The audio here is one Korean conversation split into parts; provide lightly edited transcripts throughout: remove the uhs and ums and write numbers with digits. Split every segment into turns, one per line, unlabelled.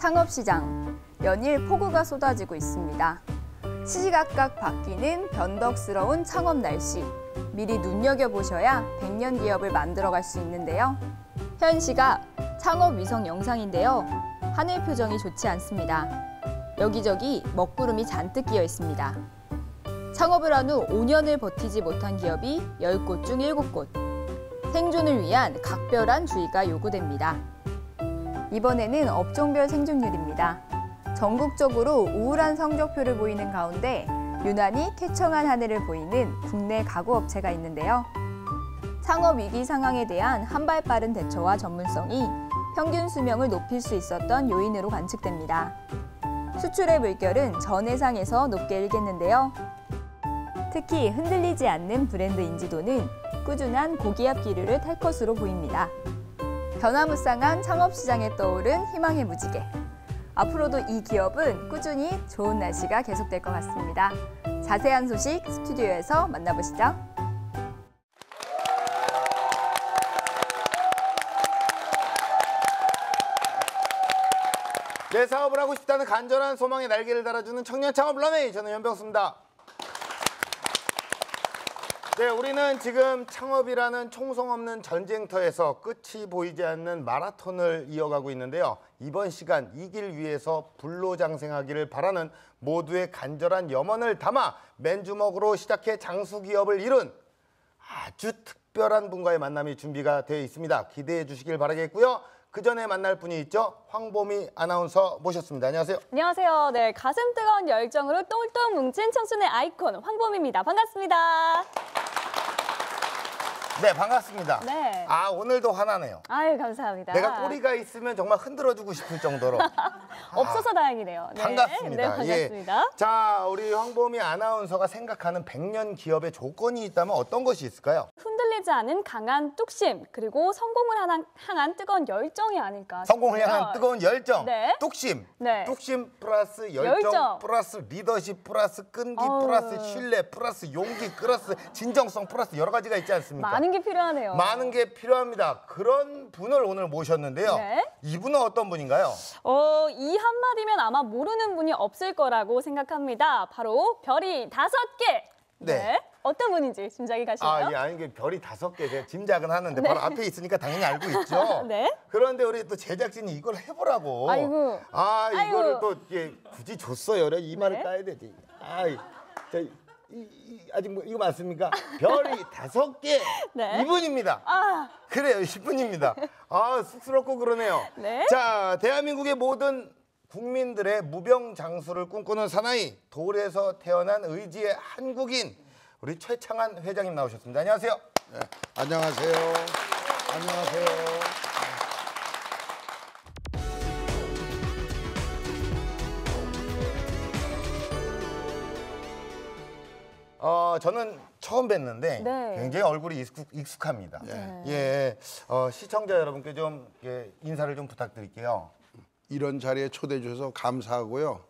창업시장, 연일 폭우가 쏟아지고 있습니다. 시시각각 바뀌는 변덕스러운 창업 날씨, 미리 눈여겨보셔야 100년 기업을 만들어갈 수 있는데요. 현 시각 창업 위성 영상인데요. 하늘 표정이 좋지 않습니다. 여기저기 먹구름이 잔뜩 끼어 있습니다. 창업을 한 후 5년을 버티지 못한 기업이 10곳 중 7곳. 생존을 위한 각별한 주의가 요구됩니다. 이번에는 업종별 생존율입니다. 전국적으로 우울한 성적표를 보이는 가운데 유난히 쾌청한 하늘을 보이는 국내 가구업체가 있는데요. 창업 위기 상황에 대한 한 발 빠른 대처와 전문성이 평균 수명을 높일 수 있었던 요인으로 관측됩니다. 수출의 물결은 전 해상에서 높게 일겠는데요. 특히 흔들리지 않는 브랜드 인지도는 꾸준한 고기압 기류를 탈 것으로 보입니다. 변화무쌍한 창업시장에 떠오른 희망의 무지개. 앞으로도 이 기업은 꾸준히 좋은 날씨가 계속될 것 같습니다. 자세한 소식 스튜디오에서 만나보시죠.
내 사업을 하고 싶다는 간절한 소망에 날개를 달아주는 청년 창업 런웨이, 저는 연병수입니다. 네, 우리는 지금 창업이라는 총성 없는 전쟁터에서 끝이 보이지 않는 마라톤을 이어가고 있는데요. 이번 시간 이 길 위에서 불로장생하기를 바라는 모두의 간절한 염원을 담아 맨주먹으로 시작해 장수기업을 이룬 아주 특별한 분과의 만남이 준비가 되어 있습니다. 기대해 주시길 바라겠고요. 그 전에 만날 분이 있죠. 황보미 아나운서 모셨습니다. 안녕하세요.
안녕하세요. 네, 가슴 뜨거운 열정으로 똘똘 뭉친 청춘의 아이콘 황보미입니다. 반갑습니다.
네, 반갑습니다.
네.
아, 오늘도 화나네요.
아유, 감사합니다.
내가 꼬리가 있으면 정말 흔들어주고 싶을 정도로.
없어서 다행이네요. 네.
반갑습니다.
네, 반갑습니다.
예. 자, 우리 황보미 아나운서가 생각하는 100년 기업의 조건이 있다면 어떤 것이 있을까요?
흔들리지 않은 강한 뚝심, 그리고 성공을 향한 뜨거운 열정이 아닐까
성공을
싶어요.
향한 뜨거운 열정,
네.
뚝심,
네.
뚝심 플러스 열정 플러스 리더십 플러스 끈기 플러스 신뢰 플러스 용기 플러스 진정성 플러스 여러 가지가 있지 않습니까?
많은 게 필요하네요.
많은 게 필요합니다. 그런 분을 오늘 모셨는데요.
네.
이분은 어떤 분인가요?
이 한마디면 아마 모르는 분이 없을 거라고 생각합니다. 바로 별이 5개.
네.
어떤 분인지 짐작이 가시나요?
아니 이게 별이 5개 제가 짐작은 하는데 바로 앞에 있으니까 당연히 알고 있죠.
네.
그런데 우리 또 제작진이 이걸 해보라고.
아이고.
이거를 또 굳이 줬어요. 이 말을
네.
따야 되지. 아직 뭐 이거 맞습니까? 별이 5개.
네.
이분입니다. 그래요, 이분입니다. 쑥스럽고 그러네요.
네.
자, 대한민국의 모든 국민들의 무병장수를 꿈꾸는 사나이, 돌에서 태어난 의지의 한국인, 우리 최창한 회장님 나오셨습니다. 안녕하세요.
네, 안녕하세요. 안녕하세요.
저는 처음 뵀는데
네.
굉장히 얼굴이 익숙합니다. 예, 시청자 여러분께 좀 인사를 좀 부탁드릴게요.
이런 자리에 초대해 주셔서 감사하고요.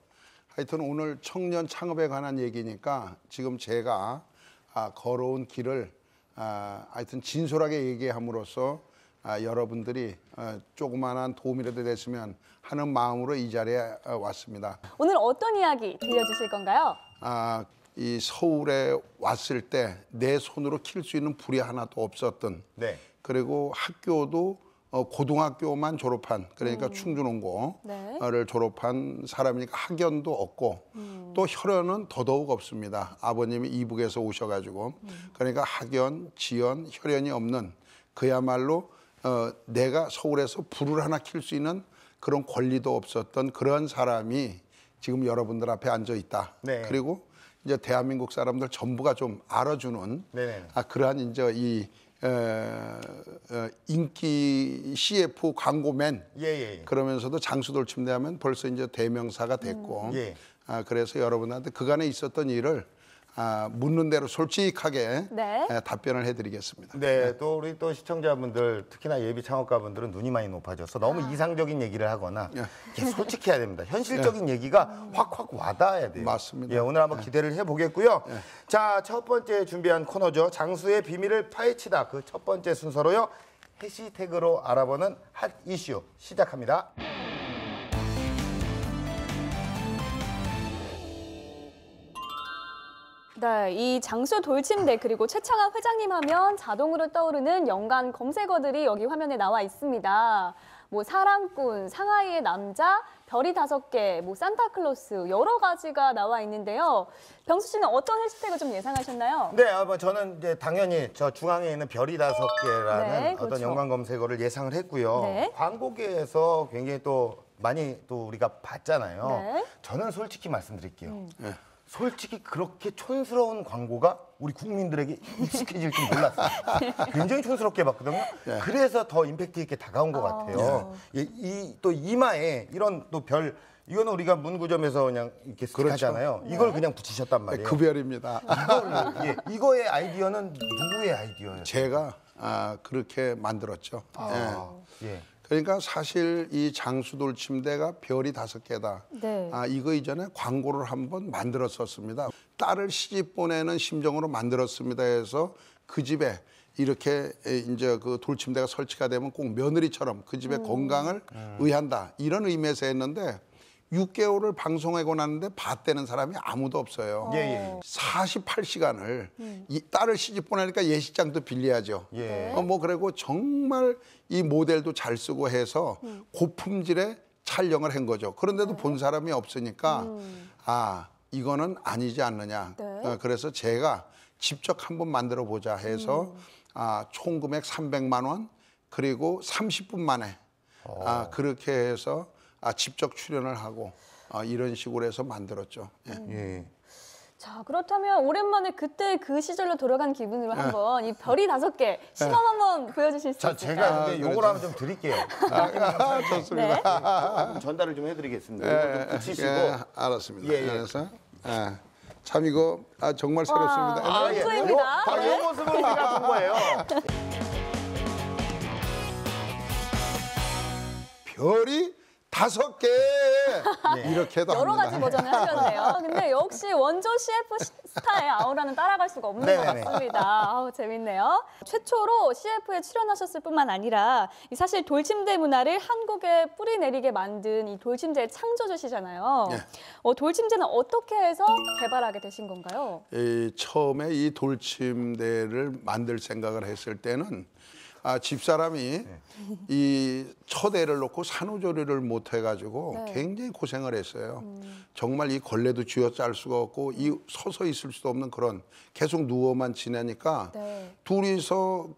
하여튼 오늘 청년 창업에 관한 얘기니까 지금 제가 걸어온 길을 하여튼 진솔하게 얘기함으로써 여러분들이 조그마한 도움이라도 됐으면 하는 마음으로 이 자리에 왔습니다.
오늘 어떤 이야기 들려주실 건가요?
이 서울에 왔을 때 내 손으로 킬 수 있는 불이 하나도 없었던,
네.
그리고 학교도 고등학교만 졸업한, 그러니까 충주농고를
네.
졸업한 사람이니까 학연도 없고 또 혈연은 더더욱 없습니다. 아버님이 이북에서 오셔가지고 그러니까 학연, 지연, 혈연이 없는, 그야말로 내가 서울에서 불을 하나 킬 수 있는 그런 권리도 없었던 그런 사람이 지금 여러분들 앞에 앉아 있다.
네.
그리고 이제 대한민국 사람들 전부가 좀 알아주는 그러한 이제 이 인기 CF 광고맨, 그러면서도 장수돌침대하면 벌써 이제 대명사가 됐고, 그래서 여러분한테 그간에 있었던 일을 묻는 대로 솔직하게
네.
답변을 해드리겠습니다.
네, 또 우리 또 시청자분들, 특히나 예비 창업가분들은 눈이 많이 높아져서 너무 이상적인 얘기를 하거나 이렇게 솔직해야 됩니다. 현실적인 얘기가 확확 와닿아야 돼요.
맞습니다.
예, 오늘 한번 기대를 해보겠고요. 자, 첫 번째 준비한 코너죠. 장수의 비밀을 파헤치다. 그 첫 번째 순서로요. 해시태그로 알아보는 핫 이슈 시작합니다.
네, 이 장수 돌침대 그리고 최창학 회장님 하면 자동으로 떠오르는 연관 검색어들이 여기 화면에 나와 있습니다. 뭐 사랑꾼, 상하이의 남자, 별이 5개, 뭐 산타클로스 여러 가지가 나와 있는데요. 병수 씨는 어떤 해시태그 좀 예상하셨나요?
네, 뭐 저는 이제 당연히 저 중앙에 있는 별이 5개라는
네,
어떤
그렇죠.
연관 검색어를 예상을 했고요.
네.
광고계에서 굉장히 또 많이 또 우리가 봤잖아요.
네.
저는 솔직히 말씀드릴게요. 솔직히 그렇게 촌스러운 광고가 우리 국민들에게 익숙해질 줄 몰랐어요. 굉장히 촌스럽게 봤거든요. 그래서 더 임팩트 있게 다가온 것 같아요. 또 이마에 이런 또 별, 이거는 우리가 문구점에서 그냥 이렇게 스틱하잖아요. 이걸 그냥 붙이셨단 말이에요.
그 별입니다.
이거의 아이디어는 누구의 아이디어예요?
제가 그렇게 만들었죠.
예.
그러니까 사실 이 장수돌 침대가 별이 5개다.
네.
이거 이전에 광고를 한번 만들었었습니다. 딸을 시집 보내는 심정으로 만들었습니다 해서 그 집에 이렇게 이제 그 돌침대가 설치가 되면 꼭 며느리처럼 그 집의 건강을 의한다. 이런 의미에서 했는데 6개월을 방송하고 났는데 봤다는 사람이 아무도 없어요.
예.
48시간을 이 딸을 시집 보내니까 예식장도 빌려야죠.
예.
뭐 그리고 정말 이 모델도 잘 쓰고 해서 고품질의 촬영을 한 거죠. 그런데도 본 사람이 없으니까 이거는 아니지 않느냐.
네.
그래서 제가 직접 한번 만들어 보자 해서 총 금액 300만 원 그리고 30분 만에 그렇게 해서 직접 출연을 하고 이런 식으로 해서 만들었죠.
예.
자, 그렇다면 오랜만에 그때 그 시절로 돌아간 기분으로 한번 이 별이 5개 시범 한번 보여주실 수
자,
있을까요?
제가 근데 요걸 하나 좀 드릴게요.
좋습니다.
좀 전달을 좀 해드리겠습니다. 이거 좀 붙이시고.
알았습니다.
예.
그래서 참 이거 정말 새롭습니다.
예. 평소입니다.
바로 이 모습을 우리가 본 거예요.
별이 5개 이렇게 해도
여러
합니다.
가지 버전을 하셨네요. 근데 역시 원조 CF 스타의 아우라는 따라갈 수가 없는 것
네네네.
같습니다. 아우, 재밌네요. 최초로 CF에 출연하셨을 뿐만 아니라 이 사실 돌침대 문화를 한국에 뿌리내리게 만든 이 돌침대의 창조주시잖아요. 돌침대는 어떻게 해서 개발하게 되신 건가요?
처음에 이 돌침대를 만들 생각을 했을 때는 집사람이 이 처대를 놓고 산후조리를 못 해가지고 굉장히 고생을 했어요. 정말 이 걸레도 쥐어짤 수가 없고 이 서서 있을 수도 없는 그런 계속 누워만 지내니까 둘이서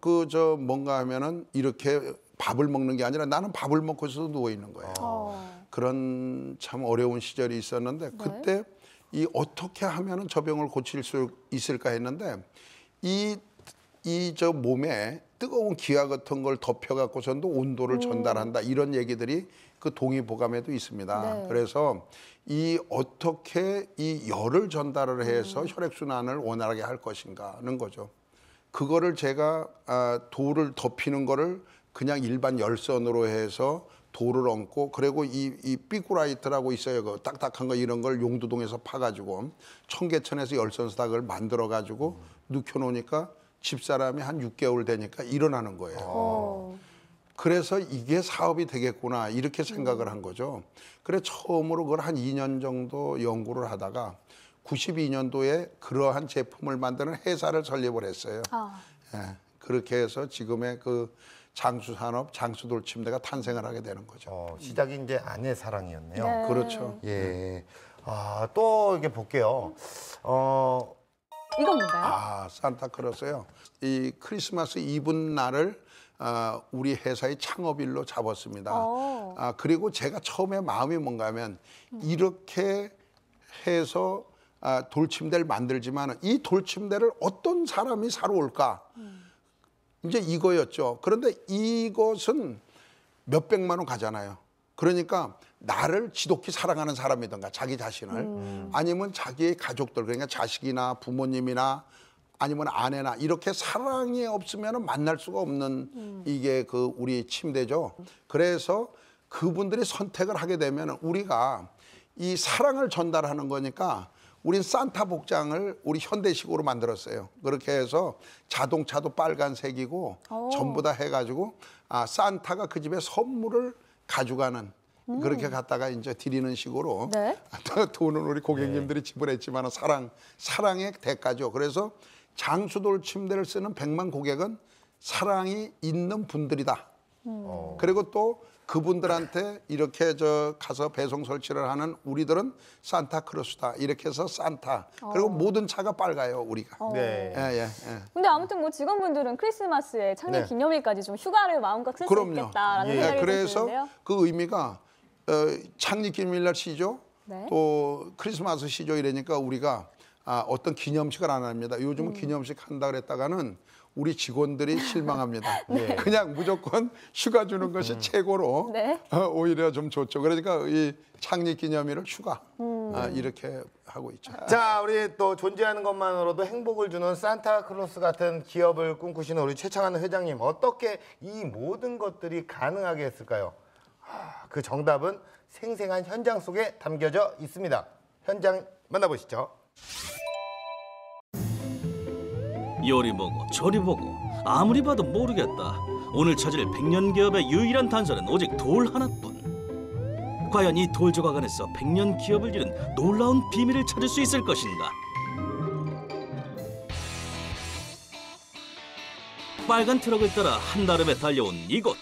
뭔가 하면은 이렇게 밥을 먹는 게 아니라 나는 밥을 먹고서도 누워 있는 거예요. 그런 참 어려운 시절이 있었는데 그때 이 어떻게 하면은 저 병을 고칠 수 있을까 했는데 이 몸에 뜨거운 기와 같은 걸 덮여갖고선도 온도를 전달한다 이런 얘기들이 그 동의보감에도 있습니다. 그래서 이 어떻게 이 열을 전달을 해서 혈액순환을 원활하게 할 것인가 하는 거죠. 그거를 제가 돌을 덮이는 거를 그냥 일반 열선으로 해서 돌을 얹고 그리고 이 삐꾸라이트라고 있어요. 그 딱딱한 거 이런 걸 용두동에서 파가지고 청계천에서 열선사닥을 만들어가지고 눕혀놓으니까 집사람이 한 6개월 되니까 일어나는 거예요. 그래서 이게 사업이 되겠구나 이렇게 생각을 한 거죠. 그래 처음으로 그걸 한 2년 정도 연구를 하다가 92년도에 그러한 제품을 만드는 회사를 설립을 했어요. 그렇게 해서 지금의 그 장수산업, 장수돌침대가 탄생을 하게 되는 거죠.
시작이 이제 아내 사랑이었네요.
그렇죠.
예. 또 이게 볼게요.
이건 뭔가요?
산타클로스요. 이 크리스마스 이브날을 우리 회사의 창업일로 잡았습니다. 그리고 제가 처음에 마음이 뭔가 하면 이렇게 해서 돌침대를 만들지만 이 돌침대를 어떤 사람이 사러 올까? 이제 이거였죠. 그런데 이것은 몇백만 원 가잖아요. 그러니까 나를 지독히 사랑하는 사람이든가 자기 자신을 아니면 자기의 가족들 그러니까 자식이나 부모님이나 아니면 아내나 이렇게 사랑이 없으면 만날 수가 없는 이게 그 우리 침대죠. 그래서 그분들이 선택을 하게 되면 우리가 이 사랑을 전달하는 거니까 우린 산타 복장을 우리 현대식으로 만들었어요. 그렇게 해서 자동차도 빨간색이고 전부 다 해가지고 산타가 그 집에 선물을 가져가는 그렇게 갖다가 이제 드리는 식으로
네.
돈은 우리 고객님들이 지불했지만 사랑의 대가죠. 그래서 장수돌 침대를 쓰는 100만 고객은 사랑이 있는 분들이다. 그리고 또 그분들한테 이렇게 가서 배송 설치를 하는 우리들은 산타크로스다. 이렇게 해서 산타. 그리고 모든 차가 빨가요, 우리가.
네.
예.
근데 아무튼 뭐 직원분들은 크리스마스에 창립
네.
기념일까지 좀 휴가를 마음껏 쓸 수
그럼요.
있겠다라는
예.
생각이
그래서
드는데요.
그 의미가 창립 기념일날 쉬죠.
네.
또 크리스마스 쉬죠. 이러니까 우리가 어떤 기념식을 안 합니다. 요즘은 기념식 한다 그랬다가는 우리 직원들이 실망합니다. 그냥 무조건 휴가 주는 것이 최고로
네.
오히려 좀 좋죠. 그러니까 이 창립 기념일을 휴가 이렇게 하고 있죠.
자, 우리 또 존재하는 것만으로도 행복을 주는 산타클로스 같은 기업을 꿈꾸시는 우리 최창환 회장님, 어떻게 이 모든 것들이 가능하게 했을까요? 그 정답은 생생한 현장 속에 담겨져 있습니다. 현장 만나보시죠.
요리 보고 조리 보고 아무리 봐도 모르겠다. 오늘 찾을 백년 기업의 유일한 단서는 오직 돌 하나뿐. 과연 이 돌 조각 안에서 백년 기업을 이룬 놀라운 비밀을 찾을 수 있을 것인가? 빨간 트럭을 따라 한달음에 달려온 이곳.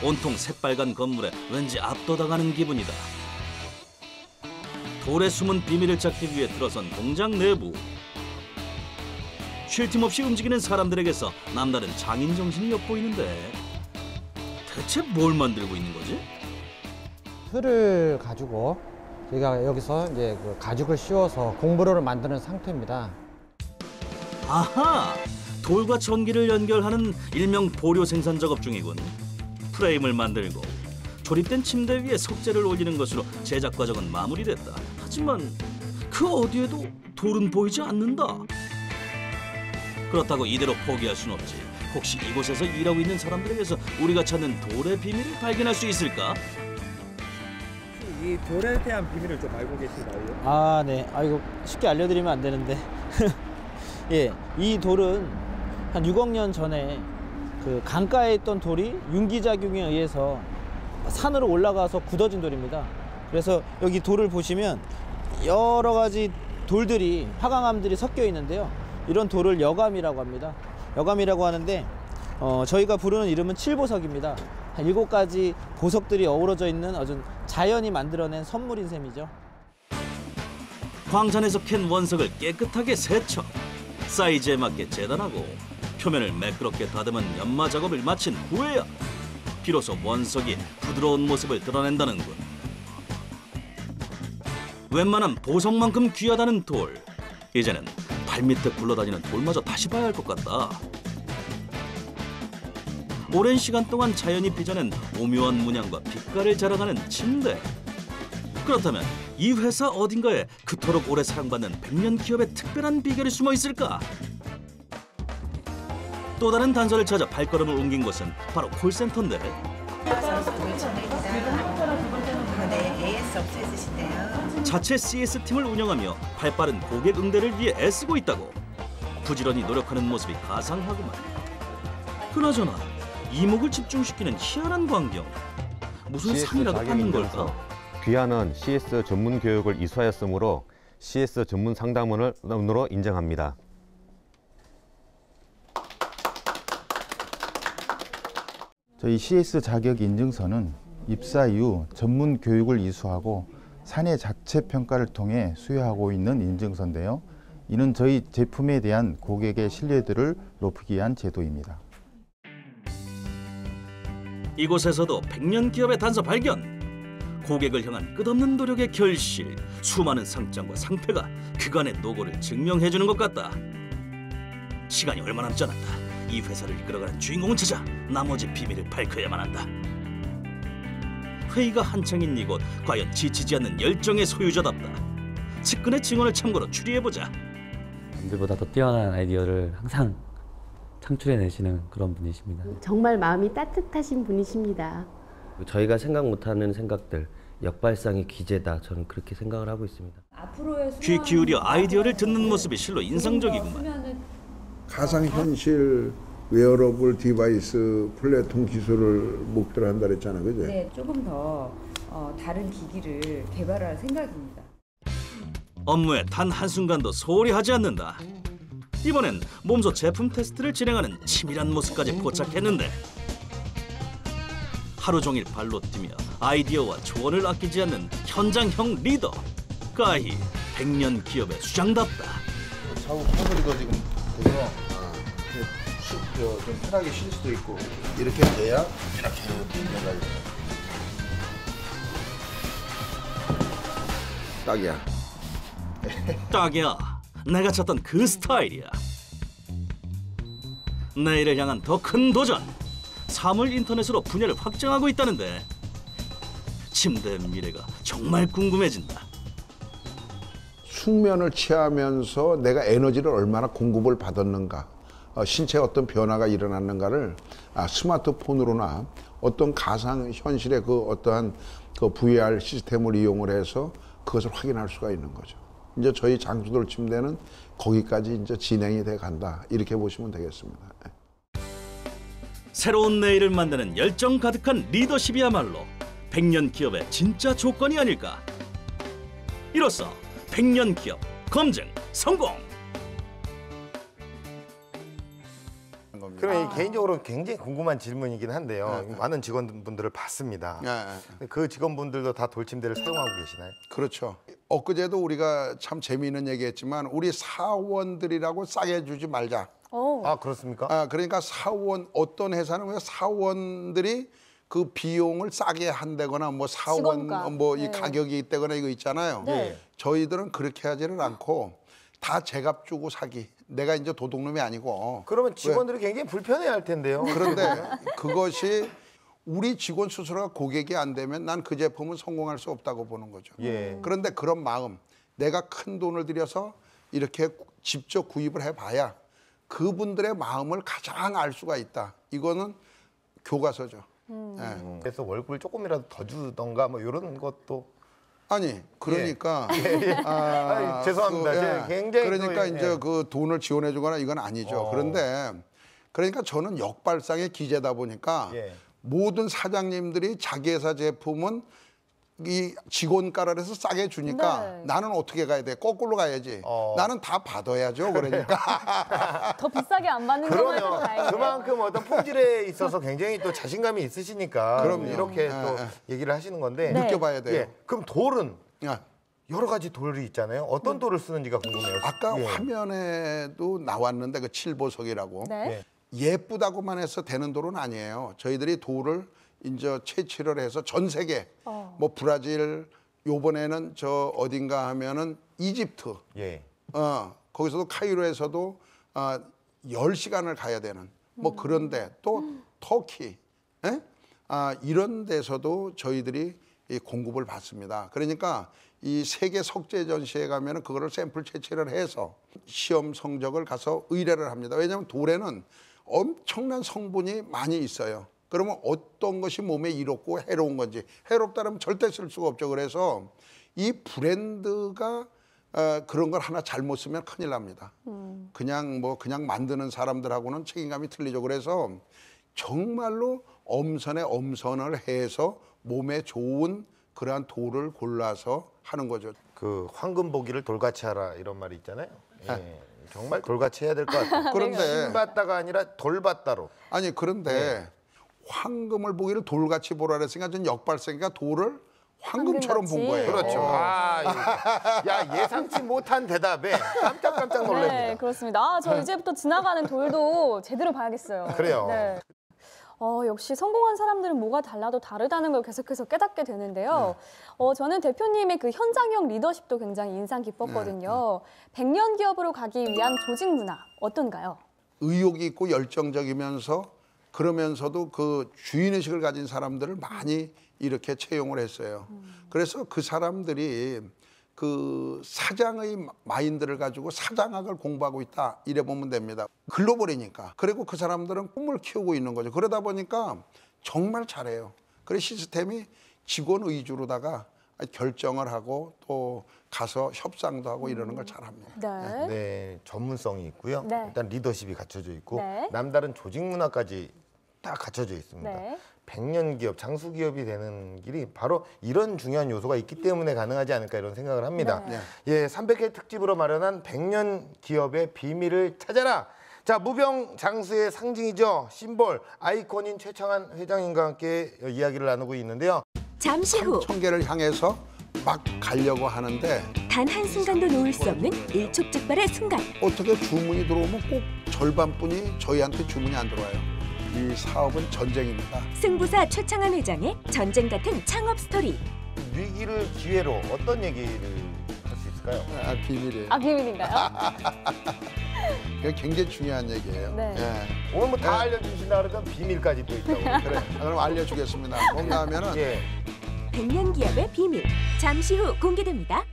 온통 새빨간 건물에 왠지 압도당하는 기분이다. 돌의 숨은 비밀을 찾기 위해 들어선 공장 내부. 쉴 틈 없이 움직이는 사람들에게서 남다른 장인 정신이 엿보이는데 대체 뭘 만들고 있는 거지?
틀을 가지고 저희가 여기서 이제 그 가죽을 씌워서 공부로를 만드는 상태입니다.
아하! 돌과 전기를 연결하는 일명 보료 생산 작업 중이군. 프레임을 만들고 조립된 침대 위에 석재를 올리는 것으로 제작 과정은 마무리됐다. 하지만 그 어디에도 돌은 보이지 않는다. 그렇다고 이대로 포기할 순 없지. 혹시 이곳에서 일하고 있는 사람들에게서 우리가 찾는 돌의 비밀을 발견할 수 있을까?
이 돌에 대한 비밀을 좀 알고 계신가요?
아, 네. 이거 쉽게 알려드리면 안 되는데. 예, 이 돌은 한 6억 년 전에 그 강가에 있던 돌이 윤기작용에 의해서 산으로 올라가서 굳어진 돌입니다. 그래서 여기 돌을 보시면 여러 가지 돌들이, 화강암들이 섞여 있는데요. 이런 돌을 여감이라고 합니다. 여감이라고 하는데 저희가 부르는 이름은 칠보석입니다. 한 7가지 보석들이 어우러져 있는 아주 자연이 만들어낸 선물인 셈이죠.
광산에서 캔 원석을 깨끗하게 세척. 사이즈에 맞게 재단하고 표면을 매끄럽게 다듬은 연마 작업을 마친 후에야 비로소 원석이 부드러운 모습을 드러낸다는군. 웬만한 보석만큼 귀하다는 돌. 이제는 발밑에 굴러다니는 돌마저 다시 봐야 할 것 같다. 오랜 시간 동안 자연이 빚어낸 오묘한 문양과 빛깔을 자랑하는 침대. 그렇다면 이 회사 어딘가에 그토록 오래 사랑받는 백년 기업의 특별한 비결이 숨어 있을까? 또 다른 단서를 찾아 발걸음을 옮긴 곳은 바로 콜센터인데
AS 없으시대요.
자체 CS팀을 운영하며 발빠른 고객 응대를 위해 애쓰고 있다고. 부지런히 노력하는 모습이 가상하구만. 그나저나 이목을 집중시키는 희한한 광경. 무슨 상이라도 받는 걸까?
귀하는 CS 전문 교육을 이수하였으므로 CS 전문 상담원으로 인정합니다.
저희 CS 자격 인증서는 입사 이후 전문 교육을 이수하고 사내 자체 평가를 통해 수여하고 있는 인증서인데요. 이는 저희 제품에 대한 고객의 신뢰도를 높이기 위한 제도입니다.
이곳에서도 백년 기업의 단서 발견. 고객을 향한 끝없는 노력의 결실. 수많은 상장과 상패가 그간의 노고를 증명해주는 것 같다. 시간이 얼마 남지 않았다. 이 회사를 이끌어가는 주인공을 찾아 나머지 비밀을 밝혀야만 한다. 회의가 한창인 이곳, 과연 지치지 않는 열정의 소유자답다. 측근의 증언을 참고로 추리해보자.
남들보다 더 뛰어난 아이디어를 항상 창출해내시는 그런 분이십니다.
정말 마음이 따뜻하신 분이십니다.
저희가 생각 못하는 생각들, 역발상의 기재다. 저는 그렇게 생각을 하고 있습니다.
귀 기울여 아이디어를 듣는 모습이 실로 인상적이구만.
가상현실 웨어러블 디바이스 플랫폼 기술을 목표로 한다 그랬잖아, 그지?
네, 조금 더 다른 기기를 개발할 생각입니다.
업무에 단 한순간도 소홀히 하지 않는다. 이번엔 몸소 제품 테스트를 진행하는 치밀한 모습까지 포착했는데 하루 종일 발로 뛰며 아이디어와 조언을 아끼지 않는 현장형 리더. 가히 100년 기업의 수장답다.
사후 사거리도 지금 돼서 좀 편하게 쉴 수도 있고 이렇게 돼야 이렇게 내가 딱이야.
딱이야. 내가 찾던 그 스타일이야. 내일을 향한 더 큰 도전. 사물 인터넷으로 분야를 확장하고 있다는데 침대의 미래가 정말 궁금해진다.
숙면을 취하면서 내가 에너지를 얼마나 공급을 받았는가, 신체에 어떤 변화가 일어났는가를 스마트폰으로나 어떤 가상 현실의 그 어떠한 그 VR 시스템을 이용을 해서 그것을 확인할 수가 있는 거죠. 이제 저희 장수돌 침대는 거기까지 이제 진행이 돼 간다, 이렇게 보시면 되겠습니다.
새로운 내일을 만드는 열정 가득한 리더십이야말로 100년 기업의 진짜 조건이 아닐까. 이로써 100년 기업 검증 성공.
그럼 개인적으로 굉장히 궁금한 질문이긴 한데요. 많은 직원분들을 봤습니다. 그 직원분들도 다 돌침대를 사용하고 계시나요?
그렇죠. 엊그제도 우리가 참 재미있는 얘기했지만 우리 사원들이라고 싸게 주지 말자.
아, 그렇습니까?
그러니까 사원, 어떤 회사는 왜 사원들이 그 비용을 싸게 한다거나 뭐 사원 뭐 이 가격이 있다거나 이거 있잖아요. 저희들은 그렇게 하지는 않고 다 제값 주고 사기. 내가 이제 도둑놈이 아니고.
그러면 직원들이 굉장히 불편해할 텐데요.
그런데 그것이 우리 직원 스스로가 고객이 안 되면 난 그 제품은 성공할 수 없다고 보는 거죠. 그런데 그런 마음, 내가 큰 돈을 들여서 이렇게 직접 구입을 해봐야 그분들의 마음을 가장 알 수가 있다. 이거는 교과서죠.
그래서 월급을 조금이라도 더 주던가 뭐 이런 것도.
아니 그러니까
아니, 죄송합니다. 굉장히
그러니까 이제 그 돈을 지원해주거나 이건 아니죠. 그런데 그러니까 저는 역발상의 기재다 보니까 모든 사장님들이 자기 회사 제품은 이 직원가라해서 싸게 주니까 나는 어떻게 가야 돼? 거꾸로 가야지. 나는 다 받아야죠. 그러니까
더 비싸게 안 받는 것만 더 다행이에요.
그만큼 어떤 품질에 있어서 굉장히 또 자신감이 있으시니까
그럼요.
이렇게 또 얘기를 하시는 건데
느껴봐야 돼요.
그럼 돌은 여러 가지 돌이 있잖아요. 어떤 돌을 쓰는지가 궁금해요.
아까 화면에도 나왔는데 그 칠보석이라고 예쁘다고만 해서 되는 돌은 아니에요. 저희들이 돌을 이제 채취를 해서 전 세계 뭐 브라질, 요번에는 저 어딘가 하면은 이집트, 거기서도 카이로에서도 10시간을 가야 되는 뭐 그런데 또 터키, 이런 데서도 저희들이 이 공급을 받습니다. 그러니까 이 세계 석재 전시회 가면은 그거를 샘플 채취를 해서 시험 성적을 가서 의뢰를 합니다. 왜냐하면 돌에는 엄청난 성분이 많이 있어요. 그러면 어떤 것이 몸에 이롭고 해로운 건지, 해롭다면 절대 쓸 수가 없죠. 그래서 이 브랜드가 그런 걸 하나 잘못 쓰면 큰일 납니다. 그냥 만드는 사람들하고는 책임감이 틀리죠. 그래서 정말로 엄선에 엄선을 해서 몸에 좋은 그러한 돌을 골라서 하는 거죠.
그 황금 보기를 돌같이 하라 이런 말이 있잖아요. 정말 돌같이 해야 될 것 같아요.
그런데
신받다가 아니라 돌받다로.
아니 그런데 황금을 보기를 돌같이 보라 그랬으니까 전 역발상이니까 돌을 황금처럼 본 거예요.
그렇죠. 야 예상치 못한 대답에 깜짝 놀랍니다.
네, 그렇습니다. 저 이제부터 지나가는 돌도 제대로 봐야겠어요.
그래요.
네. 역시 성공한 사람들은 뭐가 달라도 다르다는 걸 계속해서 깨닫게 되는데요. 저는 대표님의 그 현장형 리더십도 굉장히 인상 깊었거든요. 100년 기업으로 가기 위한 조직 문화 어떤가요?
의욕이 있고 열정적이면서 그러면서도 그 주인의식을 가진 사람들을 많이 이렇게 채용을 했어요. 그래서 그 사람들이 그 사장의 마인드를 가지고 사장학을 공부하고 있다 이래 보면 됩니다. 글로벌이니까. 그리고 그 사람들은 꿈을 키우고 있는 거죠. 그러다 보니까 정말 잘해요. 그래서 시스템이 직원 위주로다가 결정을 하고 또 가서 협상도 하고 이러는 걸 잘합니다.
네.
네, 전문성이 있고요.
네.
일단 리더십이 갖춰져 있고
네.
남다른 조직 문화까지 딱 갖춰져 있습니다.
네.
100년 기업, 장수 기업이 되는 길이 바로 이런 중요한 요소가 있기 때문에 가능하지 않을까 이런 생각을 합니다.
네.
예, 300회 특집으로 마련한 100년 기업의 비밀을 찾아라. 자, 무병장수의 상징이죠. 심볼, 아이콘인 최창한 회장님과 함께 이야기를 나누고 있는데요.
잠시 후
3,000개를 향해서 막 가려고 하는데
단 한순간도 놓을 수 없는 일촉즉발의 순간.
어떻게 주문이 들어오면 꼭 절반뿐이 저희한테 주문이 안 들어와요. 이 사업은 전쟁입니다.
승부사 최창한 회장의 전쟁 같은 창업 스토리.
위기를 기회로 어떤 얘기를 할 수 있을까요?
비밀이에요.
아, 비밀인가요?
그게 굉장히 중요한 얘기예요.
네.
예.
오늘 뭐 다 알려주신다 그러니까 비밀까지 또 있다고.
그래, 그럼 알려주겠습니다. 뭔가 하면은
예.
100년 기업의 비밀. 잠시 후 공개됩니다.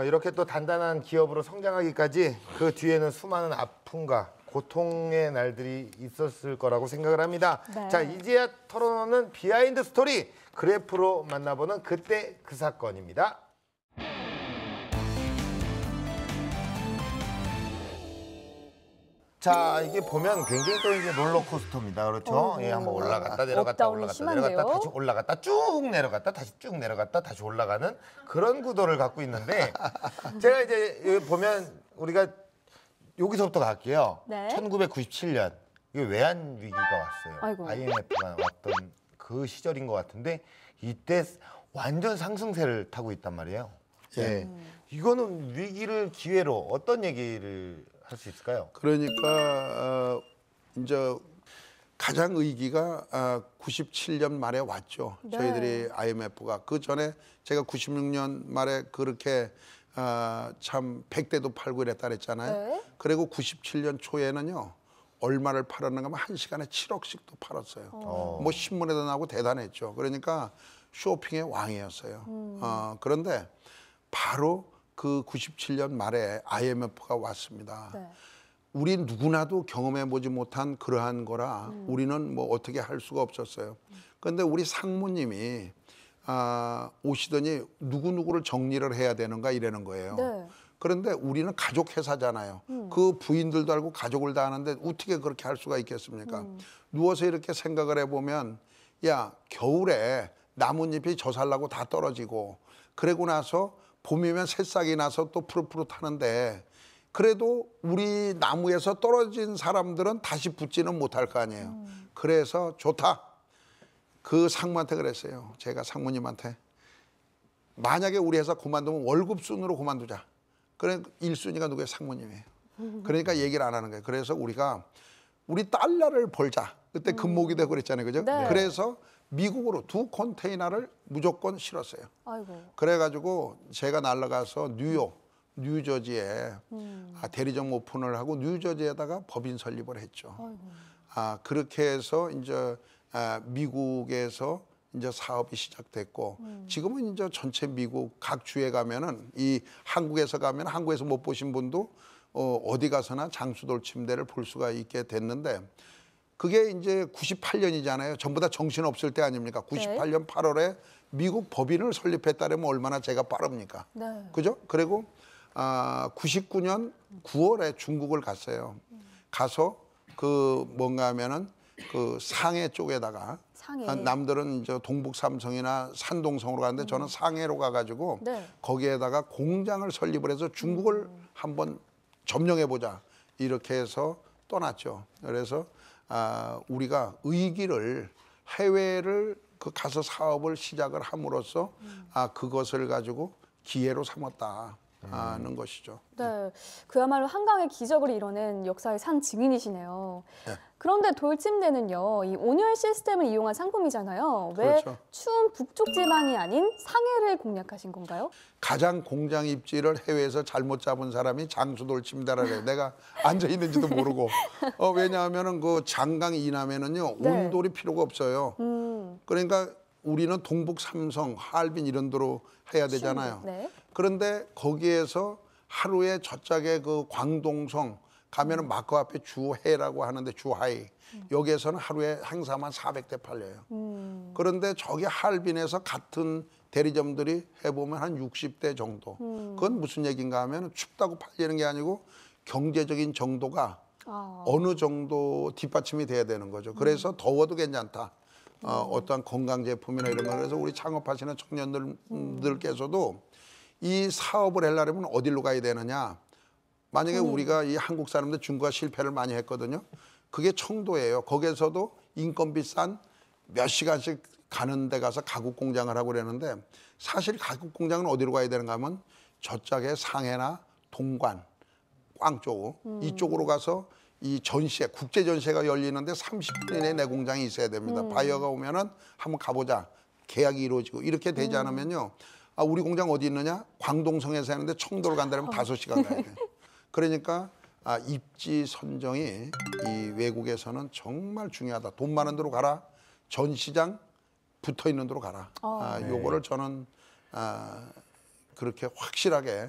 이렇게 또 단단한 기업으로 성장하기까지 그 뒤에는 수많은 아픔과 고통의 날들이 있었을 거라고 생각을 합니다.
네.
자, 이제야 털어놓는 비하인드 스토리 그래프로 만나보는 그때 그 사건입니다. 자, 이게 보면 굉장히 또 이제 롤러코스터입니다. 그렇죠? 예, 한번 올라갔다 내려갔다
업다운이
올라갔다
심한데요?
내려갔다 다시 올라갔다 쭉 내려갔다 다시 쭉 내려갔다 다시 올라가는 그런 구도를 갖고 있는데 제가 이제 여기 보면 우리가 여기서부터 갈게요.
네.
1997년 이게 외환 위기가 왔어요.
아이고.
IMF가 왔던 그 시절인 것 같은데 이때 완전 상승세를 타고 있단 말이에요. 예. 이거는 위기를 기회로 어떤 얘기를 할 수 있을까요?
그러니까 이제 가장 위기가 97년 말에 왔죠.
네.
저희들이 IMF가 그 전에 제가 96년 말에 그렇게 참 100대도 팔고 이랬다 그랬잖아요.
네.
그리고 97년 초에는요. 얼마를 팔았는가 하면 한 시간에 7억씩도 팔았어요. 뭐 신문에도 나오고 대단했죠. 그러니까 쇼핑의 왕이었어요. 그런데 바로 그 97년 말에 IMF가 왔습니다.
네.
우리 누구나도 경험해보지 못한 그러한 거라 우리는 뭐 어떻게 할 수가 없었어요. 그런데 우리 상무님이 오시더니 누구누구를 정리를 해야 되는가 이러는 거예요.
네.
그런데 우리는 가족 회사잖아요. 그 부인들도 알고 가족을 다 하는데 어떻게 그렇게 할 수가 있겠습니까? 누워서 이렇게 생각을 해보면 야, 겨울에 나뭇잎이 져살라고 다 떨어지고 그러고 나서 봄이면 새싹이 나서 또 푸릇푸릇하는데 그래도 우리 나무에서 떨어진 사람들은 다시 붙지는 못할 거 아니에요. 그래서 좋다. 그 상무한테 그랬어요. 제가 상무님한테. 만약에 우리 회사 그만두면 월급 순으로 그만두자. 그래 1순위가 누구예요? 상무님이에요. 그러니까 얘기를 안 하는 거예요. 그래서 우리가 우리 달러를 벌자. 그때 금목이 되고 그랬잖아요. 그죠?
네.
그래서 미국으로 2 컨테이너를 무조건 실었어요.
아이고.
그래가지고 제가 날아가서 뉴욕, 뉴저지에 대리점 오픈을 하고 뉴저지에다가 법인 설립을 했죠.
아이고.
그렇게 해서 이제 미국에서 이제 사업이 시작됐고 지금은 이제 전체 미국 각 주에 가면은 이 한국에서 가면 한국에서 못 보신 분도 어디 가서나 장수돌 침대를 볼 수가 있게 됐는데 그게 이제 98년이잖아요. 전부 다 정신없을 때 아닙니까? 98년 8월에 미국 법인을 설립했다면 얼마나 제가 빠릅니까?
네.
그죠? 그리고 99년 9월에 중국을 갔어요. 가서 그 뭔가 하면은 그 상해 쪽에다가
상해.
남들은 이제 동북 삼성이나 산동성으로 가는데 저는 상해로 가가지고
네.
거기에다가 공장을 설립을 해서 중국을 한번 점령해 보자 이렇게 해서 떠났죠. 그래서 우리가 의기를 해외를 그 가서 사업을 시작을 함으로써 그것을 가지고 기회로 삼았다는 것이죠.
네, 그야말로 한강의 기적을 이뤄낸 역사의 산 증인이시네요.
네.
그런데 돌침대는요, 이 온열 시스템을 이용한 상품이잖아요. 왜
그렇죠.
추운 북쪽 지방이 아닌 상해를 공략하신 건가요?
가장 공장 입지를 해외에서 잘못 잡은 사람이 장수돌 침대라 그래요. 내가 앉아 있는지도 모르고. 왜냐하면은 그 장강 이남에는요
네.
온돌이 필요가 없어요. 그러니까 우리는 동북 삼성, 하얼빈 이런 데로 해야 되잖아요.
네.
그런데 거기에서 하루에 저짝에 그 광동성 가면은 마커 앞에 주해라고 하는데 주하이 여기에서는 하루에 행사만 400대 팔려요. 그런데 저기 하얼빈에서 같은 대리점들이 해보면 한 60대 정도. 그건 무슨 얘기인가 하면 춥다고 팔리는 게 아니고 경제적인 정도가 어느 정도 뒷받침이 돼야 되는 거죠. 그래서 더워도 괜찮다. 어떠한 건강 제품이나 이런 거. 그래서 우리 창업하시는 청년들께서도 이 사업을 하려면 어디로 가야 되느냐. 만약에 우리가 이 한국 사람들 중국가 실패를 많이 했거든요. 그게 청도예요. 거기에서도 인건비 싼 몇 시간씩 가는 데 가서 가구 공장을 하고 그러는데 사실 가구 공장은 어디로 가야 되는가 하면 저쪽에 상해나 동관, 꽝쪽 이쪽으로 가서 이 전시회, 국제 전시회가 열리는데 30분 이내에 내 공장이 있어야 됩니다. 바이어가 오면은 한번 가보자. 계약이 이루어지고 이렇게 되지 않으면요. 아, 우리 공장 어디 있느냐? 광동성에서 하는데 청도를 간다면 5시간 가야 돼. 그러니까 입지 선정이 이 외국에서는 정말 중요하다. 돈 많은 데로 가라. 전시장 붙어 있는 데로 가라. 요거를 저는 그렇게 확실하게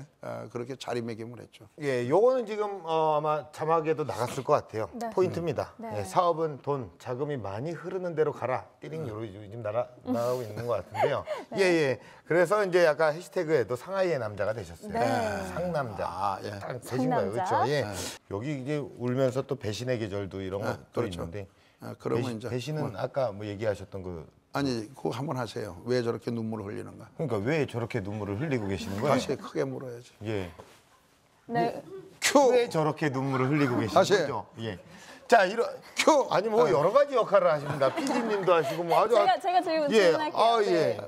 그렇게 자리매김을 했죠.
예, 요거는 지금 아마 자막에도 나갔을 것 같아요.
네.
포인트입니다.
네.
예, 사업은 돈, 자금이 많이 흐르는 대로 가라. 띠링 요즘 나가고 있는 것 같은데요.
네.
예, 예. 그래서 이제 약간 해시태그에도 상하이의 남자가 되셨어요.
네.
상남자.
예.
딱 되신 거예요.
상남자.
그렇죠. 예. 여기 이제 울면서 또 배신의 계절도 이런 것도
그렇죠.
있는데.
그러면 이제
배신은 아까 뭐 얘기하셨던 그
아니 그거 한번 하세요. 왜 저렇게 눈물을 흘리는가?
그러니까 왜 저렇게 눈물을 흘리고 계시는 거예요?
다시 크게 물어야지.
예.
네.
왜 저렇게 눈물을 흘리고 계시는
다시.
거죠? 예. 자, 이런 아니 뭐 여러 가지 역할을 하십니다. PD님도 하시고 뭐 아주
제가 질문할게요.
예.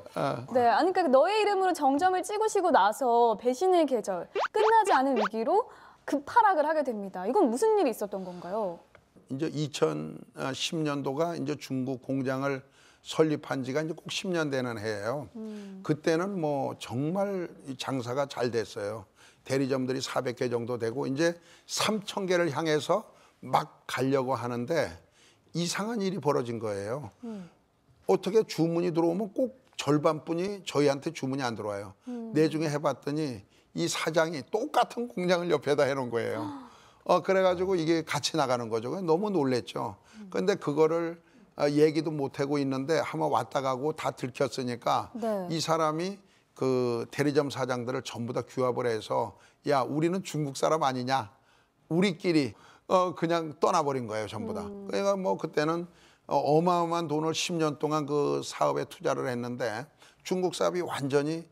네, 아니 그러니까 너의 이름으로 정점을 찍으시고 나서 배신의 계절, 끝나지 않은 위기로 급하락을 하게 됩니다. 이건 무슨 일이 있었던 건가요?
이제 2010년도가 이제 중국 공장을 설립한 지가 이제 꼭 10년 되는 해예요. 그때는 뭐 정말 장사가 잘 됐어요. 대리점들이 400개 정도 되고 이제 3,000개를 향해서 막 가려고 하는데 이상한 일이 벌어진 거예요. 어떻게 주문이 들어오면 꼭 절반뿐이 저희한테 주문이 안 들어와요. 내중에 해봤더니 이 사장이 똑같은 공장을 옆에다 해놓은 거예요. 그래가지고 이게 같이 나가는 거죠. 너무 놀랬죠. 그런데 그거를 얘기도 못하고 있는데 한번 왔다 가고 다 들켰으니까
네.
이 사람이 그 대리점 사장들을 전부 다 규합을 해서 야, 우리는 중국 사람 아니냐. 우리끼리 그냥 떠나버린 거예요, 전부 다. 그러니까 뭐 그때는 어마어마한 돈을 10년 동안 그 사업에 투자를 했는데 중국 사업이 완전히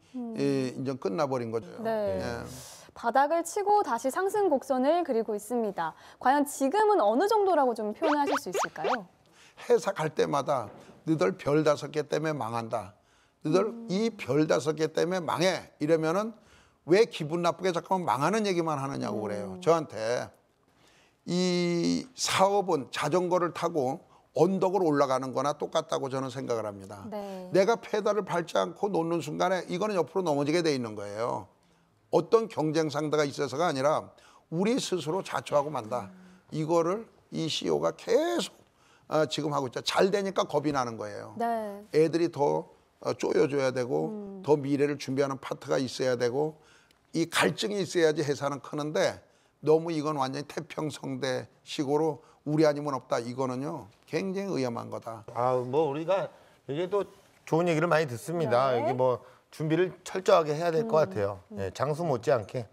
이제 끝나버린 거죠.
네.
예.
바닥을 치고 다시 상승 곡선을 그리고 있습니다. 과연 지금은 어느 정도라고 좀 표현하실 수 있을까요?
회사 갈 때마다 너희들 별 5개 때문에 망한다. 너희들 이 별 5개 때문에 망해. 이러면은 왜 기분 나쁘게 잠깐만 망하는 얘기만 하느냐고 그래요. 저한테. 이 사업은 자전거를 타고 언덕을 올라가는 거나 똑같다고 저는 생각을 합니다.
네.
내가 페달을 밟지 않고 놓는 순간에 이거는 옆으로 넘어지게 돼 있는 거예요. 어떤 경쟁 상대가 있어서가 아니라 우리 스스로 자초하고 만다. 이거를 이 CEO가 계속 지금 하고 있죠. 잘 되니까 겁이 나는 거예요.
네.
애들이 더 쪼여줘야 되고 더 미래를 준비하는 파트가 있어야 되고 이 갈증이 있어야지 회사는 크는데 너무 이건 완전히 태평성대식으로 우리 아니면 없다. 이거는요 굉장히 위험한 거다.
뭐 우리가 이게 또 좋은 얘기를 많이 듣습니다.
네.
여기 뭐 준비를 철저하게 해야 될 것 같아요. 예, 장수 못지않게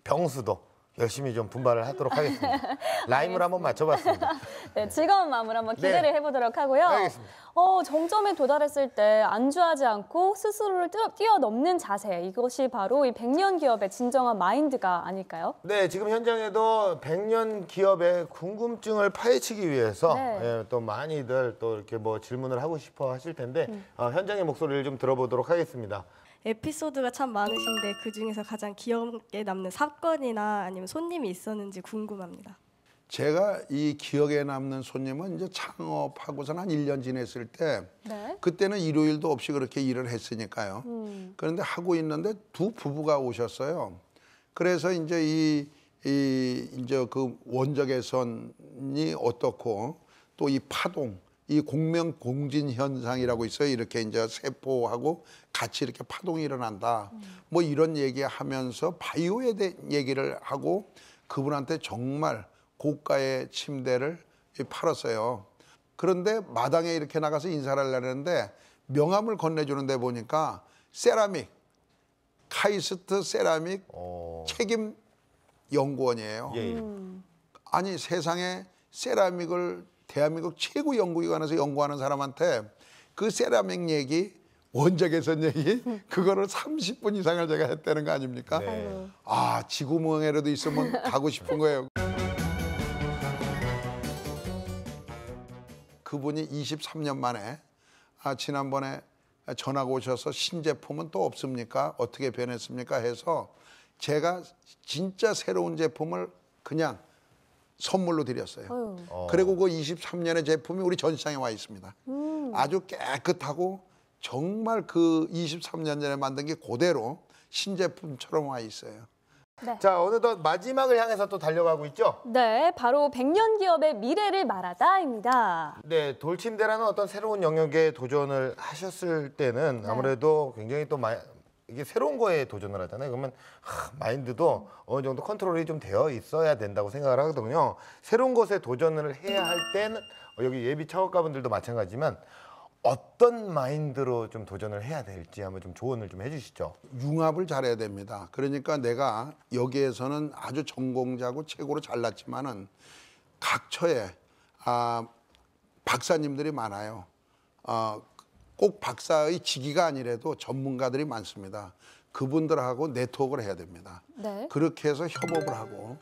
병수도 열심히 좀 분발을 하도록 하겠습니다. 라임을 한번 맞춰봤습니다.
네, 즐거운 마음으로 한번 기대를
네.
해보도록 하고요.
알겠습니다.
정점에 도달했을 때 안주하지 않고 스스로를 뛰어넘는 자세, 이것이 바로 이 100년 기업의 진정한 마인드가 아닐까요?
네, 지금 현장에도 100년 기업의 궁금증을 파헤치기 위해서
네.
예, 또 많이들 또 이렇게 뭐 질문을 하고 싶어 하실 텐데 현장의 목소리를 좀 들어보도록 하겠습니다.
에피소드가 참 많으신데 그중에서 가장 기억에 남는 사건이나 아니면 손님이 있었는지 궁금합니다.
제가 이 기억에 남는 손님은 이제 창업하고선 한 1년 지냈을 때
네.
그때는 일요일도 없이 그렇게 일을 했으니까요. 그런데 하고 있는데 두 부부가 오셨어요. 그래서 이제 이제 그 원적외선이 어떻고 또 이 파동, 이 공명 공진 현상이라고 있어요. 이렇게 이제 세포하고 같이 이렇게 파동이 일어난다. 뭐 이런 얘기하면서 바이오에 대한 얘기를 하고 그분한테 정말 고가의 침대를 팔았어요. 그런데 마당에 이렇게 나가서 인사를 하려는데 명함을 건네주는 데 보니까 세라믹, 카이스트 세라믹 책임 연구원이에요. 아니 세상에 세라믹을 대한민국 최고 연구기관에서 연구하는 사람한테 그 세라믹 얘기, 원자개선 얘기 그거를 30분 이상을 제가 했다는 거 아닙니까?
네.
아, 지구멍에라도 있으면 가고 싶은 거예요. 그분이 23년 만에 지난번에 전화가 오셔서 신제품은 또 없습니까? 어떻게 변했습니까? 해서 제가 진짜 새로운 제품을 그냥 선물로 드렸어요. 그리고 그 23년의 제품이 우리 전시장에 와 있습니다. 아주 깨끗하고 정말 그 23년 전에 만든 게 그대로 신제품처럼 와 있어요.
네.
자, 어느덧 마지막을 향해서 또 달려가고 있죠?
네, 바로 100년 기업의 미래를 말하다입니다.
네, 돌침대라는 어떤 새로운 영역에 도전을 하셨을 때는 아무래도 굉장히 또 이게 새로운 거에 도전을 하잖아요. 그러면 마인드도 어느 정도 컨트롤이 좀 되어 있어야 된다고 생각을 하거든요. 새로운 것에 도전을 해야 할 때는 여기 예비 창업가분들도 마찬가지지만 어떤 마인드로 좀 도전을 해야 될지 한번 좀 조언을 좀 해주시죠.
융합을 잘해야 됩니다. 그러니까 내가 여기에서는 아주 전공자고 최고로 잘났지만은 각처에 박사님들이 많아요. 꼭 박사의 직위가 아니라도 전문가들이 많습니다. 그분들하고 네트워크를 해야 됩니다.
네.
그렇게 해서 협업을 하고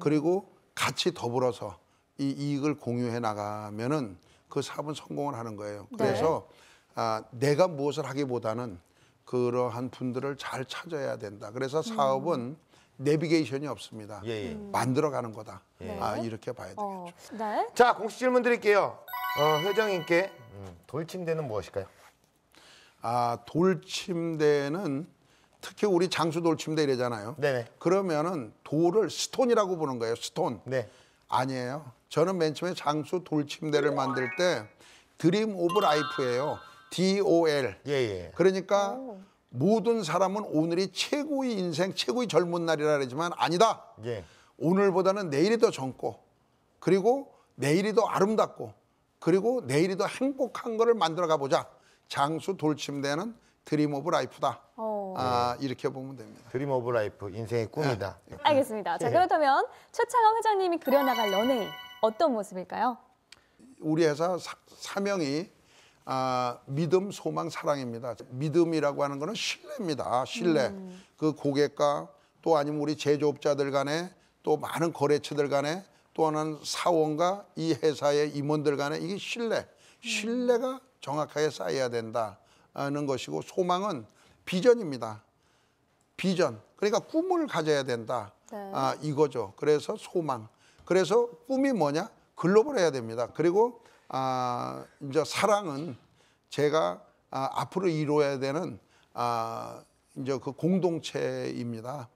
그리고 같이 더불어서 이 이익을 공유해 나가면은 그 사업은 성공을 하는 거예요. 그래서 내가 무엇을 하기보다는 그러한 분들을 잘 찾아야 된다. 그래서 사업은 내비게이션이 없습니다. 만들어가는 거다. 이렇게 봐야 되겠죠.
네.
자, 공식 질문 드릴게요. 회장님께 돌침대는 무엇일까요?
돌침대는 특히 우리 장수 돌침대 이래잖아요.
네네.
그러면은 돌을 스톤이라고 부르는 거예요. 스톤.
네.
아니에요. 저는 맨 처음에 장수 돌침대를 만들 때 드림 오브 라이프예요. DOL. 그러니까 모든 사람은 오늘이 최고의 인생, 최고의 젊은 날이라 그러지만 아니다. 오늘보다는 내일이 더 젊고 그리고 내일이 더 아름답고 그리고 내일이 더 행복한 거를 만들어 가보자. 장수 돌침대는 드림 오브 라이프다. 이렇게 보면 됩니다.
드림 오브 라이프, 인생의 꿈이다.
알겠습니다. 자, 그렇다면 최창업 회장님이 그려나갈 연예인 어떤 모습일까요?
우리 회사 사명이 믿음, 소망, 사랑입니다. 믿음이라고 하는 거는 신뢰입니다. 신뢰. 그 고객과 또 아니면 우리 제조업자들 간에 또 많은 거래처들 간에 또 하나는 사원과 이 회사의 임원들 간에 이게 신뢰. 신뢰가 정확하게 쌓여야 된다는 것이고 소망은 비전입니다. 비전. 그러니까 꿈을 가져야 된다. 이거죠. 그래서 소망. 그래서 꿈이 뭐냐? 글로벌해야 됩니다. 그리고 이제 사랑은 제가 앞으로 이루어야 되는 이제 그 공동체입니다.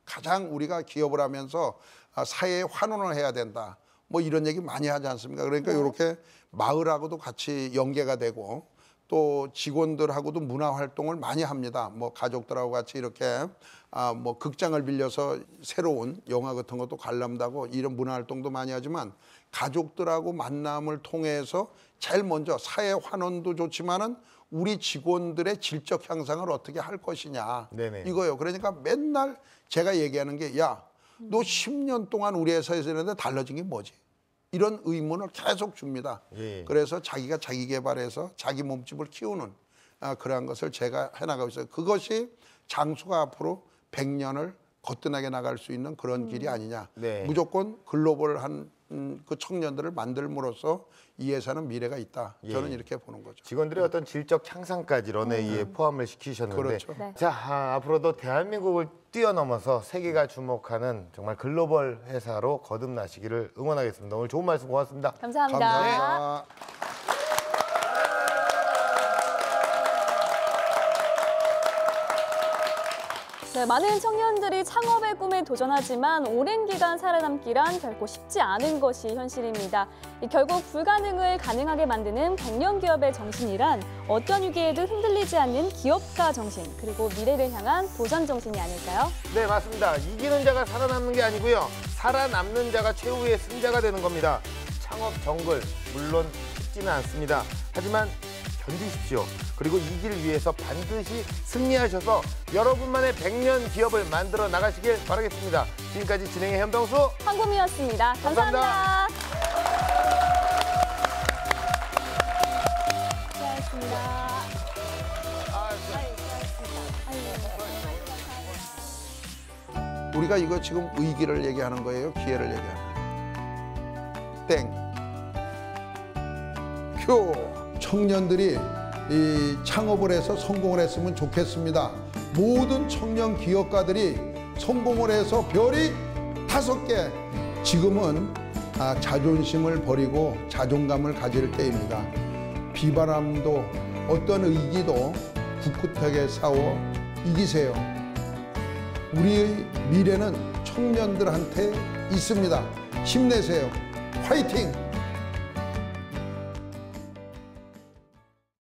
가장 우리가 기업을 하면서 사회에 환원을 해야 된다. 뭐 이런 얘기 많이 하지 않습니까? 그러니까 이렇게 마을하고도 같이 연계가 되고 또 직원들하고도 문화 활동을 많이 합니다. 뭐 가족들하고 같이 이렇게 뭐 극장을 빌려서 새로운 영화 같은 것도 관람하고 이런 문화 활동도 많이 하지만 가족들하고 만남을 통해서 제일 먼저 사회 환원도 좋지만은 우리 직원들의 질적 향상을 어떻게 할 것이냐 이거요. 그러니까 맨날 제가 얘기하는 게 야, 너 10년 동안 우리 회사에서 했는데 달라진 게 뭐지? 이런 의문을 계속 줍니다. 그래서 자기가 자기 개발해서 자기 몸집을 키우는 그러한 것을 제가 해나가고 있어요. 그것이 장수가 앞으로 100년을 거뜬하게 나갈 수 있는 그런 길이 아니냐. 무조건 글로벌한 그 청년들을 만들므로써 이 회사는 미래가 있다. 저는 이렇게 보는 거죠.
직원들의 어떤 질적 향상까지 런웨이에 포함을 시키셨는데
그렇죠.
자, 앞으로도 대한민국을 뛰어넘어서 세계가 주목하는 정말 글로벌 회사로 거듭나시기를 응원하겠습니다. 오늘 좋은 말씀 고맙습니다.
감사합니다.
감사합니다.
네, 많은 청년들이 창업의 꿈에 도전하지만 오랜 기간 살아남기란 결코 쉽지 않은 것이 현실입니다. 결국 불가능을 가능하게 만드는 100년 기업의 정신이란 어떤 위기에도 흔들리지 않는 기업가 정신, 그리고 미래를 향한 도전 정신이 아닐까요?
네, 맞습니다. 이기는 자가 살아남는 게 아니고요. 살아남는 자가 최후의 승자가 되는 겁니다. 창업 정글, 물론 쉽지는 않습니다. 하지만 견디십시오. 그리고 이 길 위해서 반드시 승리하셔서 여러분만의 100년 기업을 만들어 나가시길 바라겠습니다. 지금까지 진행의 현병수
황금이었습니다. 감사합니다. 수고하셨습니다.
우리가 이거 지금 위기를 얘기하는 거예요? 기회를 얘기하는 거예요? 땡. 큐. 청년들이 이 창업을 해서 성공을 했으면 좋겠습니다. 모든 청년 기업가들이 성공을 해서 별이 5개. 지금은 자존심을 버리고 자존감을 가질 때입니다. 비바람도 어떤 위기도 굳굳하게 싸워 이기세요. 우리의 미래는 청년들한테 있습니다. 힘내세요. 화이팅!